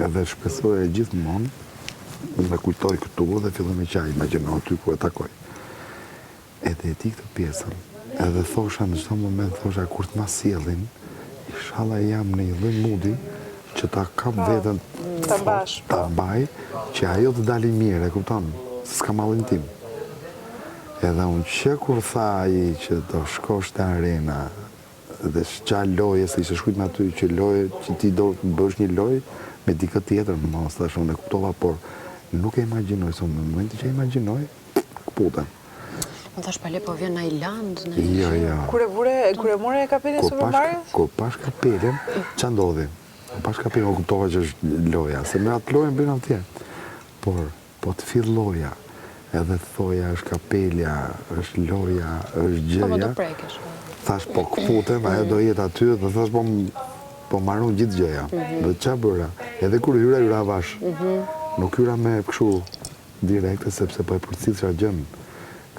Edhe shpesoja gjithmonë, me kujtoj këtu dhe filloj me qaj, imagjino aty ku e takoj. Edhe e ti këtë pjesën, edhe thosha në çdo moment, thosha kur të ma sjellin, inshallah jam në një lloj mudi që ta kam veten ta mbaj, që ajo të dali mirë, e kupton? S'ka mallin tim. Edhe unë që kur tha ai që do shkosh te arena dhe qa loje, se ishe shkujt me aty që loje, që ti do bësh një lojë me dikë tjetër, mos tash unë e kuptova, por nuk e imagjinoj, se në momentin që e imagjinoj, këputem. Më thash pale, po vjen në Iland? Jo. Kur e more e kapelin Super Mario? Kur pash kapelin, qa ndodhi? Pash kapelin, o kuptova që është loja, se me atë lojën bëjnë atje. Por, po të fill loja, edhe thoja është kapelja, është loja, është gjëja. Po do prekesh. Thash, po këputem, ajo do jetë aty, dhe thash, po marron gjithë gjëja. Dhe qa bëra? Edhe kur hyra vash. Nuk hyra me këshu direkte, sepse po e përcithra gjën.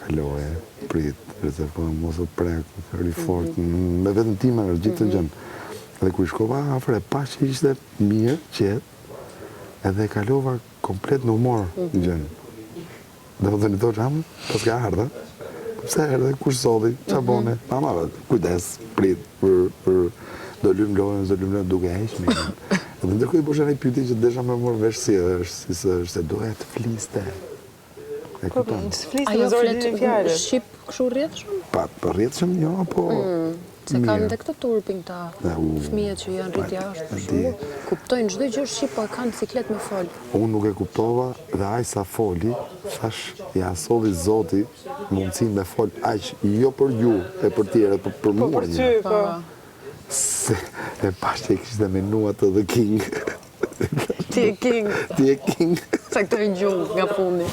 Kaloje, prit, rezervoj, mos o prek, rifort, me vetën time në gjithë të gjën. Dhe kur shkova afre, pash që ishte mirë, qetë, edhe kalova komplet në humor në gjën. Dhe më dhe një thosh, amë, pas ka ardha. Pse erdhe, kush sodi, qa bone? Mama, kujdes, prit, do lymë lojën, duke heq me. Dhe ndërkohë i bësha një pyti që desha me morë vesh si se doja të fliste. E kupton? Ajo flet shqip këshu rrjedhshëm? Pa, rrjedhshëm jo, po... Se kanë dhe këtë turpin ta fëmijët që janë rrit jashtë për shumë. Kuptojnë çdo gjë shqip, po e kanë ciklet me fol. Unë nuk e kuptova dhe aj sa foli, thash, ja solli Zoti mundësin me fol aq, jo për ju, e për tjere, për mua. Po për ty, po. Se e pash që e kishte menua të The King. Ti e king. Ti e king. Sa këtë një gjumë nga fundi.